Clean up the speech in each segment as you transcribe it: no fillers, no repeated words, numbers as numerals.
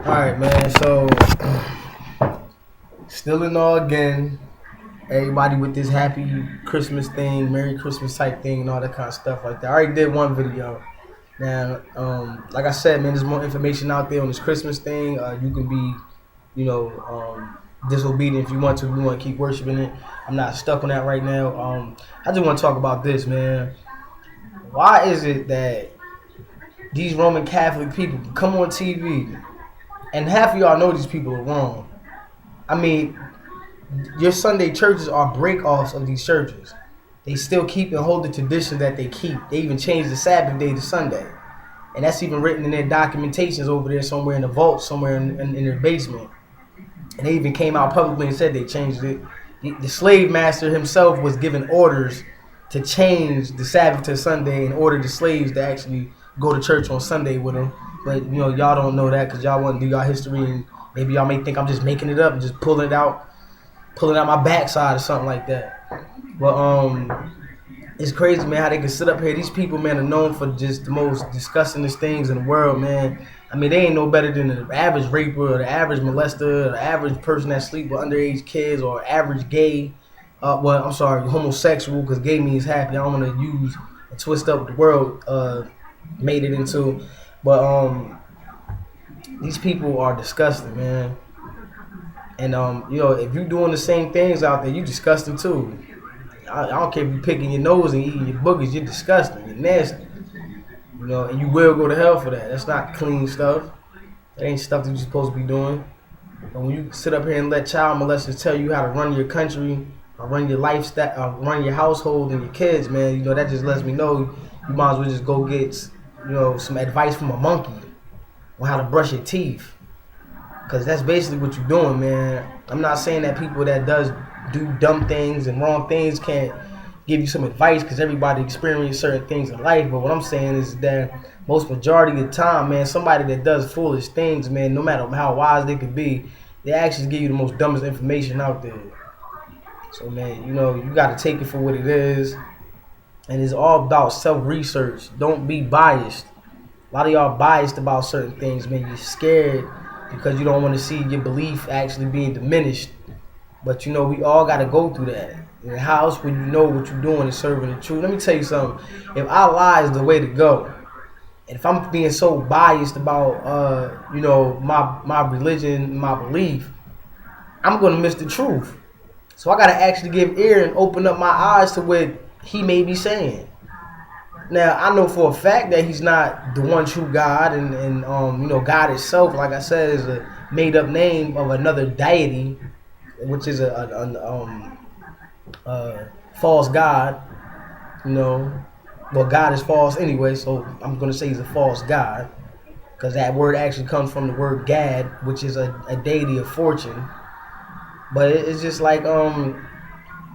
All right, man. So, still in all again. Everybody with this happy Christmas thing, Merry Christmas type thing, and all that kind of stuff like that. I already did one video. Now, like I said, man, there's more information out there on this Christmas thing. You can be, disobedient if you want to. You want to keep worshiping it. I'm not stuck on that right now. I just want to talk about this, man. Why is it that these Roman Catholic people come on TV and half of y'all know these people are wrong? I mean, your Sunday churches are break-offs of these churches. They still keep and hold the tradition that they keep. They even changed the Sabbath day to Sunday. And that's even written in their documentations over there somewhere in the vault, somewhere in their basement. And they even came out publicly and said they changed it. The slave master himself was given orders to change the Sabbath to Sunday and order the slaves to actually go to church on Sunday with them. But, y'all don't know that because y'all want to do y'all history, and maybe y'all may think I'm just making it up and just pulling out my backside or something like that. But it's crazy, man, how they can sit up here. These people, man, are known for just the most disgustingest things in the world, man. I mean, they ain't no better than the average raper or the average molester or the average person that sleep with underage kids or average gay. Homosexual, because gay means happy. I don't want to use and twist up what the world made it into. But these people are disgusting, man. And if you're doing the same things out there, you disgusting too. I don't care if you're picking your nose and eating your boogers, you're disgusting, you're nasty. And you will go to hell for that. That's not clean stuff. That ain't stuff that you're supposed to be doing. And when you sit up here and let child molesters tell you how to run your country, or run your lifestyle, run your household and your kids, man, that just lets me know you might as well just go get, some advice from a monkey on how to brush your teeth. Because that's basically what you're doing, man. I'm not saying that people that do dumb things and wrong things can't give you some advice, because everybody experiences certain things in life. But what I'm saying is that most majority of the time, man, somebody that does foolish things, man, no matter how wise they could be, they actually give you the most dumbest information out there. So, man, you got to take it for what it is. And it's all about self-research. Don't be biased. A lot of y'all biased about certain things, man. You're scared because you don't want to see your belief actually being diminished. But we all got to go through that. And how else would you know what you're doing is serving the truth? Let me tell you something. If I lie is the way to go, and if I'm being so biased about my religion, my belief, I'm gonna miss the truth. So I gotta actually give ear and open up my eyes to what he may be saying. Now, I know for a fact that he's not the one true God, and God itself, like I said, is a made-up name of another deity, which is a false God. God is false anyway, so I'm going to say he's a false God, because that word actually comes from the word Gad, which is a deity of fortune. But it's just like,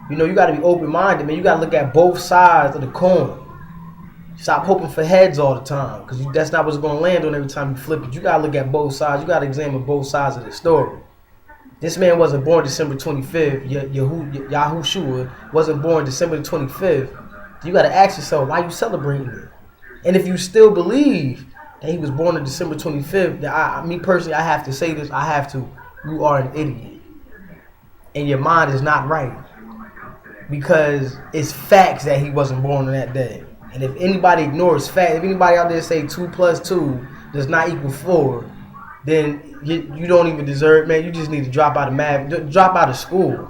you got to be open-minded, man. You got to look at both sides of the coin. Stop hoping for heads all the time, because that's not what's going to land on every time you flip it. You got to look at both sides. You got to examine both sides of the story. This man wasn't born December 25th. Yahushua wasn't born December 25th. You got to ask yourself, why you celebrating it? And if you still believe that he was born on December 25th, me personally, I have to say this. You are an idiot. And your mind is not right. Because it's facts that he wasn't born on that day. And if anybody ignores facts, if anybody out there say 2 + 2 does not equal 4, then you don't even deserve, man. You just need to drop out of math, drop out of school.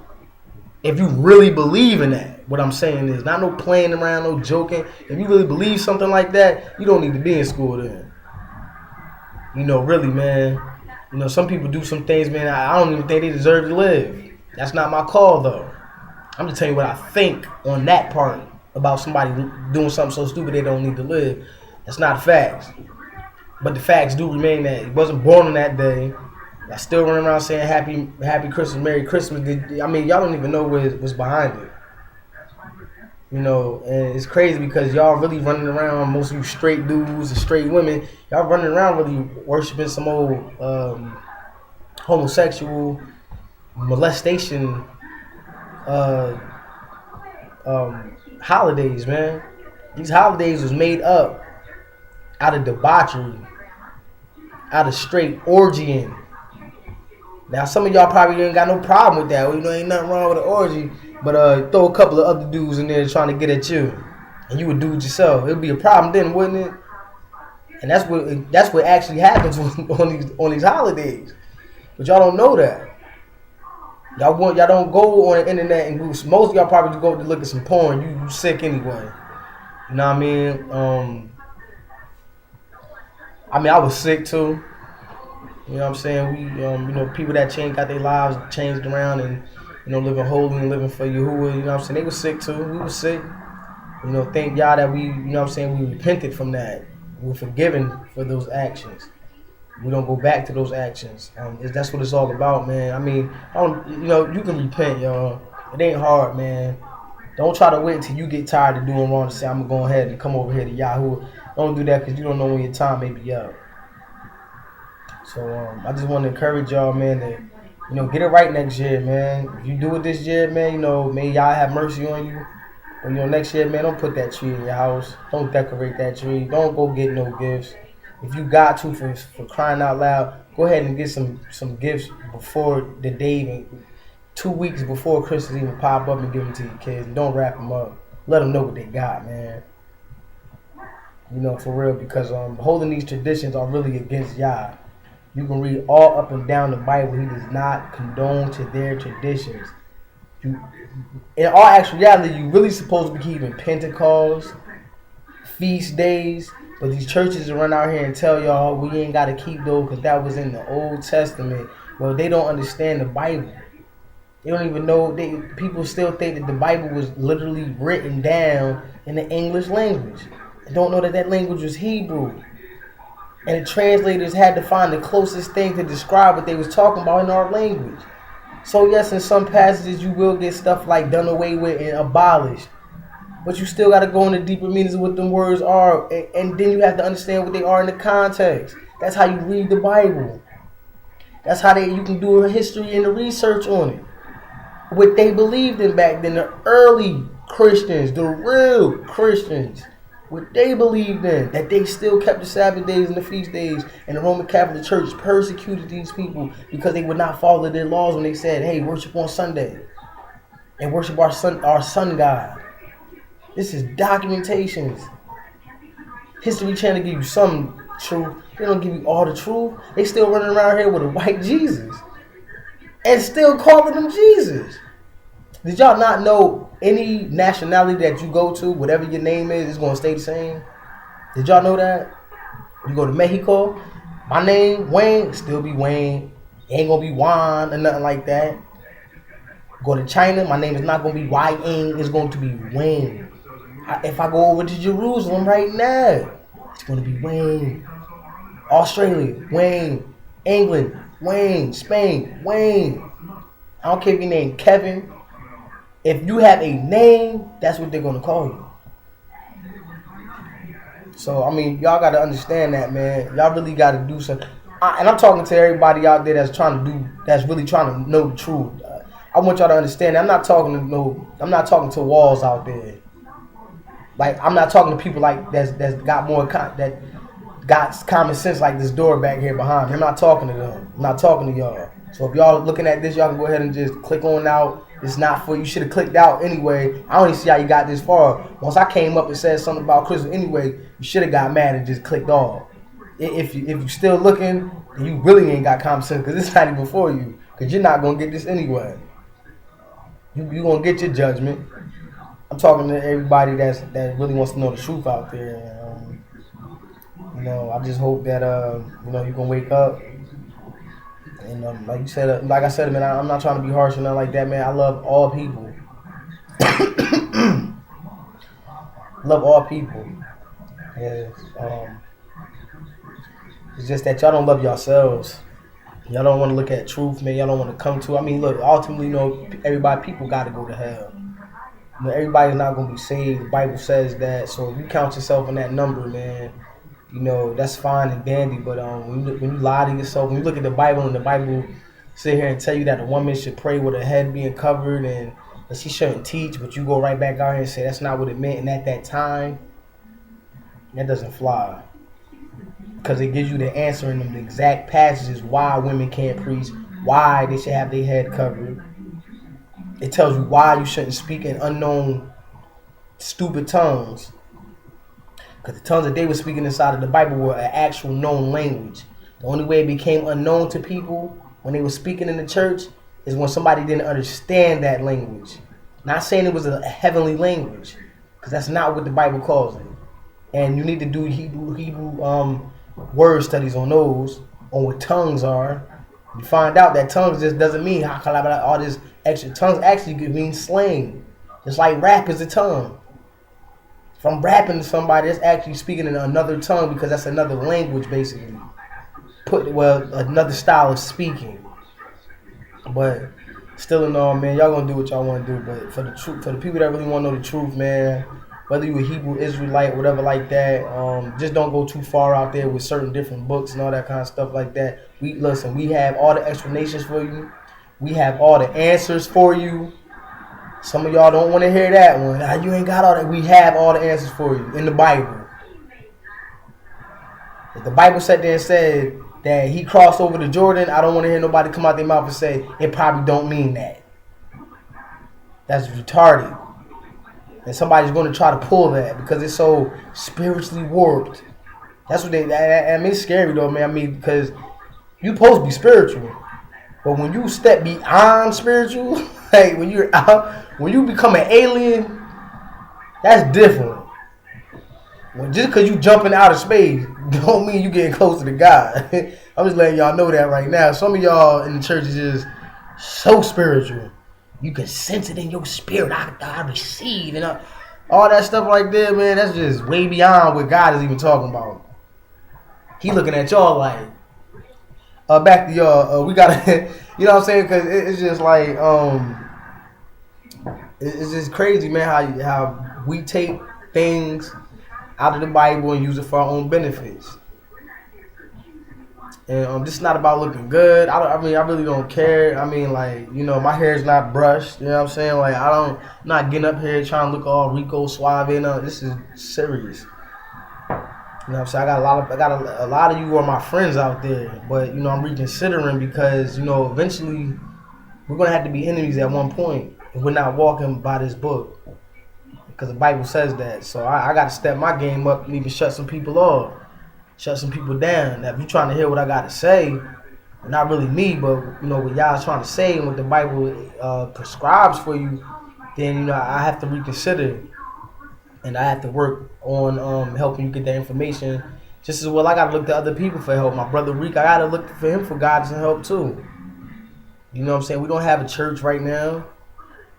If you really believe in that, what I'm saying is not no playing around, no joking. If you really believe something like that, you don't need to be in school then. Really, man. Some people do some things, man, I don't even think they deserve to live. That's not my call, though. I'm just telling you what I think on that part about somebody doing something so stupid they don't need to live. That's not facts. But the facts do remain that he wasn't born on that day. I still run around saying happy Christmas, Merry Christmas. I mean, y'all don't even know what's behind it. And it's crazy because y'all really running around, most of you straight dudes and straight women, y'all running around really worshiping some old homosexual molestation holidays, man. These holidays was made up out of debauchery, out of straight orgying. Now, some of y'all probably ain't got no problem with that. You know, ain't nothing wrong with an orgy. But throw a couple of other dudes in there trying to get at you, and you would do it yourself. It'd be a problem then, wouldn't it? And that's what actually happens on these holidays. But y'all don't know that. Y'all don't go on the internet and most of y'all probably just go to look at some porn. You sick anyway. You know what I mean? I was sick too. You know what I'm saying? We, people that got their lives changed around and, living holy and living for Yahuwah, you know what I'm saying? They were sick too. We were sick. Thank y'all that we, we repented from that. We were forgiven for those actions. We don't go back to those actions. That's what it's all about, man. You can repent, y'all. It ain't hard, man. Don't try to wait until you get tired of doing wrong to say, I'm going to go ahead and come over here to Yahoo. Don't do that because you don't know when your time may be up. So I just want to encourage y'all, man, to, get it right next year, man. If you do it this year, man, may y'all have mercy on you. But, next year, man, don't put that tree in your house. Don't decorate that tree. Don't go get no gifts. If you got to, for crying out loud, go ahead and get some gifts before the day, even 2 weeks before Christmas even pop up and give them to your kids. And don't wrap them up. Let them know what they got, man. For real, because holding these traditions are really against Yah. You can read all up and down the Bible. He does not condone to their traditions. In all actuality, you really supposed to be keeping Pentecost, feast days. But these churches run out here and tell y'all we ain't got to keep those because that was in the Old Testament. Well, they don't understand the Bible. They don't even know. People still think that the Bible was literally written down in the English language. They don't know that language was Hebrew. And the translators had to find the closest thing to describe what they was talking about in our language. So yes, in some passages you will get stuff like done away with and abolished. But you still got to go into deeper meanings of what them words are. And then you have to understand what they are in the context. That's how you read the Bible. That's how you can do a history and the research on it. What they believed in back then, the early Christians, the real Christians, what they believed in, that they still kept the Sabbath days and the feast days. And the Roman Catholic Church persecuted these people because they would not follow their laws when they said, hey, worship on Sunday and worship our sun God. This is documentations. History Channel give you some truth. They don't give you all the truth. They still running around here with a white Jesus. And still calling him Jesus. Did y'all not know any nationality that you go to, whatever your name is going to stay the same? Did y'all know that? You go to Mexico, my name, Wayne, still be Wayne. It ain't going to be Juan or nothing like that. Go to China, my name is not going to be Y-Ing, it's going to be Wayne. If I go over to Jerusalem right now, it's going to be Wayne. Australia, Wayne. England, Wayne. Spain, Wayne. I don't care if your name Kevin. If you have a name, that's what they're going to call you. So, y'all got to understand that, man. Y'all really got to do something. And I'm talking to everybody out there that's really trying to know the truth. I want y'all to understand that I'm not talking to walls out there. Like, I'm not talking to people like that's got more that got common sense like this door back here behind me. I'm not talking to them. I'm not talking to y'all. So if y'all looking at this, y'all can go ahead and just click on out. It's not for you. Should have clicked out anyway. I don't even see how you got this far. Once I came up and said something about Christmas anyway, you should have got mad and just clicked off. If you still looking, then you really ain't got common sense because it's not even for you. Because you're not gonna get this anyway. You gonna get your judgment. I'm talking to everybody that really wants to know the truth out there. I just hope that you can wake up and like I said, man, I'm not trying to be harsh or nothing like that, man. I love all people. Love all people. Yes. It's just that y'all don't love yourselves. Y'all don't want to look at truth, man. Y'all don't want to come to. Look, ultimately, people got to go to hell. Everybody's not going to be saved. The Bible says that. So if you count yourself in that number, man, that's fine and dandy. But when you lie to yourself, when you look at the Bible and the Bible sit here and tell you that a woman should pray with her head being covered and she shouldn't teach, but you go right back out here and say that's not what it meant. And at that time, that doesn't fly. because it gives you the answer in them, the exact passages why women can't preach, why they should have their head covered. It tells you why you shouldn't speak in unknown, stupid tongues. Because the tongues that they were speaking inside of the Bible were an actual known language. The only way it became unknown to people when they were speaking in the church is when somebody didn't understand that language. Not saying it was a heavenly language, because that's not what the Bible calls it. And you need to do Hebrew word studies on those, on what tongues are. You find out that tongues just doesn't mean all this extra. Tongues actually could mean slang. Just like rap is a tongue. If I'm rapping to somebody, that's actually speaking in another tongue because that's another language, basically. Another style of speaking. But still in all, man, y'all gonna do what y'all want to do. But for the truth, for the people that really want to know the truth, man, whether you a Hebrew Israelite, whatever like that, just don't go too far out there with certain different books and all that kind of stuff like that. We have all the explanations for you. We have all the answers for you. Some of y'all don't want to hear that one. You ain't got all that. We have all the answers for you in the Bible. If the Bible sat there and said that he crossed over to Jordan, I don't want to hear nobody come out their mouth and say it probably don't mean that. That's retarded. And somebody's going to try to pull that because it's so spiritually warped. That's what it's scary though, man. Because you supposed to be spiritual. But when you step beyond spiritual, like when you become an alien, that's different. Just because you jumping out of space don't mean you getting closer to God. I'm just letting y'all know that right now. Some of y'all in the church is just so spiritual. You can sense it in your spirit. I receive and all that stuff like that, man. That's just way beyond what God is even talking about. He looking at y'all like, back to y'all. We gotta, you know what I'm saying? Because it's just like, it's just crazy, man. How we take things out of the Bible and use it for our own benefits. And this is not about looking good. I really don't care. My hair is not brushed. You know what I'm saying? Like, I'm not getting up here trying to look all Rico Suave. This is serious. You know what I'm saying? I got a lot of you are my friends out there, but I'm reconsidering because eventually we're gonna have to be enemies at one point if we're not walking by this book, because the Bible says that. So I got to step my game up and even shut some people off, shut some people down. Now, if you're trying to hear what I got to say, not really me, but what y'all trying to say and what the Bible prescribes for you, then I have to reconsider. And I have to work on helping you get that information. Just as well, I got to look to other people for help. My brother Reek, I got to look for him for guidance and help too. You know what I'm saying? We don't have a church right now.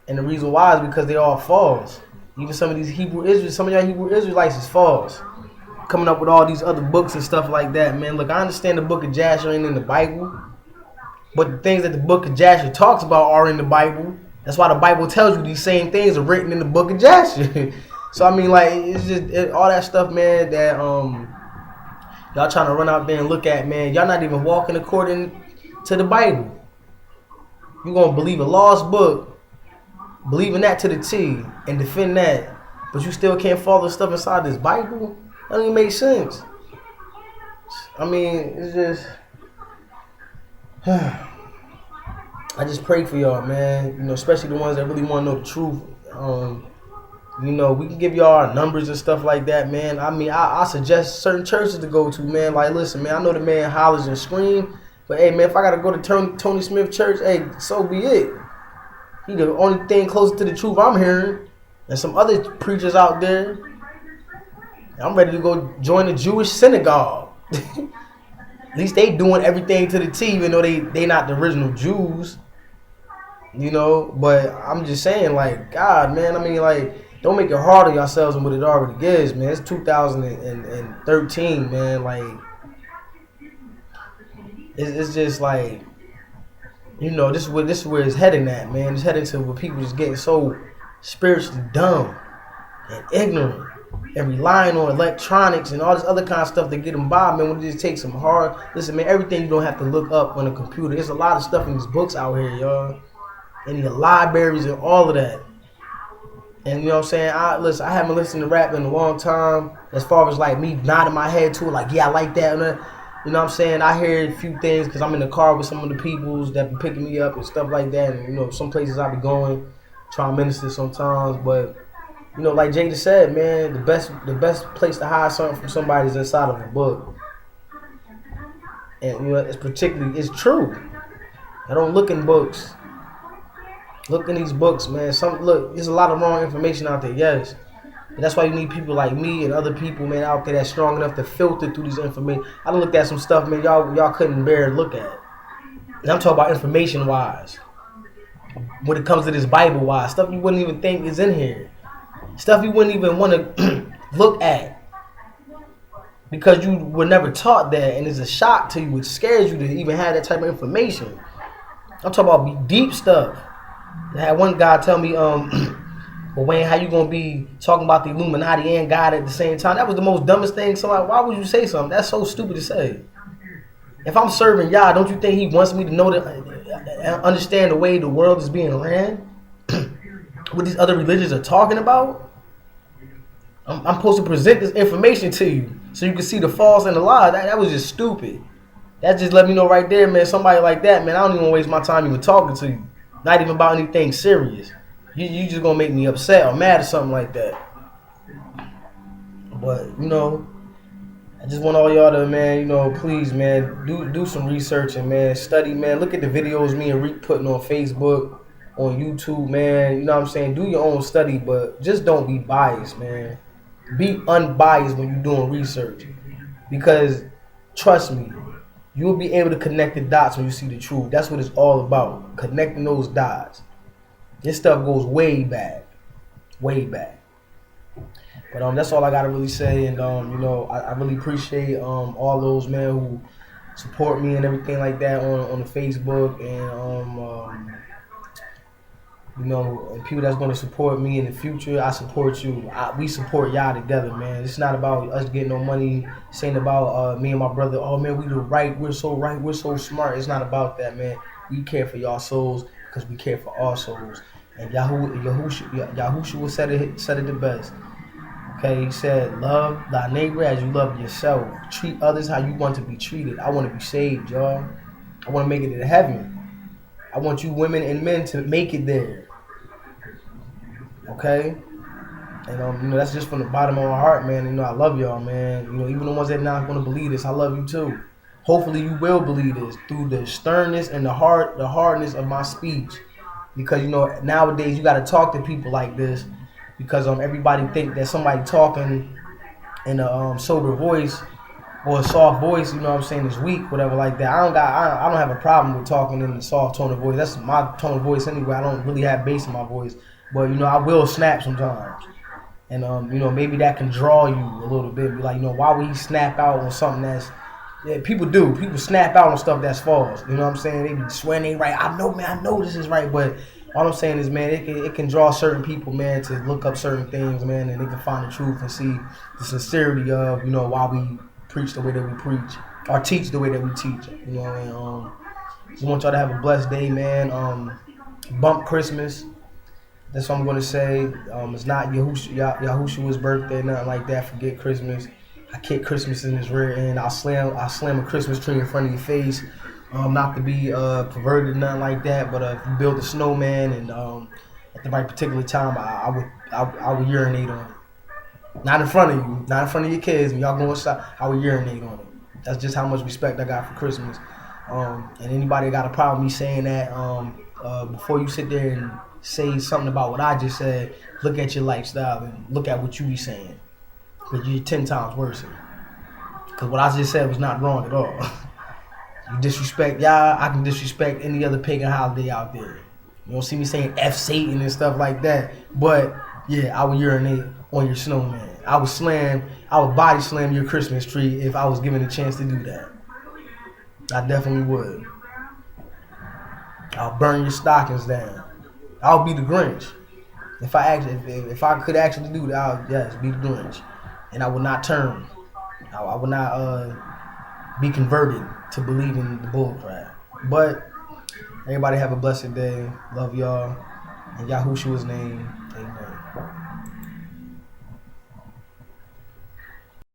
And the reason why is because they all false. Even some of y'all Hebrew Israelites is false. Coming up with all these other books and stuff like that, man. Look, I understand the book of Jasher ain't in the Bible. But the things that the book of Jasher talks about are in the Bible. That's why the Bible tells you these same things are written in the book of Jasher. So it's just all that stuff, man, that y'all trying to run out there and look at, man. Y'all not even walking according to the Bible. You gonna believe a lost book, believing that to the T, and defend that, but you still can't follow the stuff inside this Bible? That don't even make sense. It's just I just pray for y'all, man. Especially the ones that really want to know the truth. We can give y'all our numbers and stuff like that, man. I suggest certain churches to go to, man. Like, listen, man, I know the man hollers and scream, but hey, man, if I gotta go to Tony Smith Church, hey, so be it. He the only thing closer to the truth I'm hearing, and some other preachers out there. I'm ready to go join the Jewish synagogue. At least they doing everything to the T, even though they not the original Jews. But I'm just saying, like, God, man, don't make it hard on yourselves than what it already is, man. It's 2013, man. Like, it's just like, this is where it's heading at, man. It's heading to where people just getting so spiritually dumb and ignorant and relying on electronics and all this other kind of stuff to get them by, man. When it just takes some hard. Listen, man, everything you don't have to look up on a computer. There's a lot of stuff in these books out here, y'all. And the libraries and all of that. And you know what I'm saying? I haven't listened to rap in a long time. As far as like me nodding my head to it, like yeah, I like that. You know what I'm saying? I hear a few things because I'm in the car with some of the peoples that be picking me up and stuff like that. And you know, some places I be going, trying to minister sometimes. But you know, like Jada said, man, the best place to hide something from somebody is inside of a book. And you know, it's true. I don't look in books. Look in these books, man. There's a lot of wrong information out there, yes. But that's why you need people like me and other people, man, out there that's strong enough to filter through these information. I done looked at some stuff, man, y'all couldn't bear to look at. And I'm talking about information wise. When it comes to this Bible wise, stuff you wouldn't even think is in here. Stuff you wouldn't even want to look at. Because you were never taught that, and it's a shock to you. It scares you to even have that type of information. I'm talking about deep stuff. I had one guy tell me, well, Wayne, how you gonna be talking about the Illuminati and God at the same time? That was the most dumbest thing. So like, why would you say something? That's so stupid to say. If I'm serving Yah, don't you think He wants me to know understand the way the world is being ran? What these other religions are talking about? I'm supposed to present this information to you so you can see the false and the lies. That was just stupid. That just let me know right there, man. Somebody like that, man, I don't even waste my time even talking to you. Not even about anything serious. You just gonna make me upset or mad or something like that. But you know, I just want all y'all to, man, you know, please, man, do some research and, man, study, man. Look at the videos me and Reek putting on Facebook, on YouTube, man. You know what I'm saying? Do your own study, but just don't be biased, man. Be unbiased when you're doing research, because trust me, you'll be able to connect the dots when you see the truth. That's what it's all about, connecting those dots. This stuff goes way back, way back. But that's all I gotta really say. And you know, I really appreciate all those, man, who support me and everything like that on the Facebook, and you know, and people that's gonna support me in the future. I support you. We support y'all together, man. It's not about us getting no money. It's ain't about me and my brother. Oh man, we the right. We're so right. We're so smart. It's not about that, man. We care for y'all souls because we care for our souls. And Yahushua said it the best. Okay, he said, love thy neighbor as you love yourself. Treat others how you want to be treated. I want to be saved, y'all. I want to make it to heaven. I want you women and men to make it there. Okay? And you know, that's just from the bottom of my heart, man. You know, I love y'all, man. You know, even the ones that not going to believe this, I love you too. Hopefully you will believe this through the sternness and the hardness of my speech. Because, you know, nowadays you got to talk to people like this, because everybody think that somebody talking in a sober voice or a soft voice, you know what I'm saying, is weak, whatever like that. I don't have a problem with talking in a soft tone of voice. That's my tone of voice anyway. I don't really have bass in my voice. But, you know, I will snap sometimes. And, you know, maybe that can draw you a little bit. Be like, you know, why would he snap out on something that's... Yeah, people do. People snap out on stuff that's false. You know what I'm saying? They be swearing they right. I know this is right. But all I'm saying is, man, it can draw certain people, man, to look up certain things, man, and they can find the truth and see the sincerity of, you know, why we preach the way that we preach, or teach the way that we teach. You know, and just want y'all to have a blessed day, man. Bump Christmas. That's what I'm gonna say. It's not Yahushua's birthday, nothing like that. Forget Christmas. I kick Christmas in his rear end. I slam a Christmas tree in front of your face. Not to be perverted, nothing like that. But if you build a snowman and at the right particular time, I would urinate on it. Not in front of you, not in front of your kids. When y'all go inside, I would urinate on it. That's just how much respect I got for Christmas. And anybody got a problem with me saying that, before you sit there and say something about what I just said, look at your lifestyle and look at what you be saying. Because you're 10 times worse. Because what I just said was not wrong at all. You disrespect y'all, I can disrespect any other pagan holiday out there. You don't see me saying F Satan and stuff like that. But yeah, I would urinate on your snowman. I would body slam your Christmas tree if I was given a chance to do that. I definitely would. I'll burn your stockings down. I'll be the Grinch. If I could actually do that, I would, yes, be the Grinch. And I would not turn. I would not be converted to believe in the bull crap. But everybody have a blessed day. Love y'all. In Yahushua's name. Amen.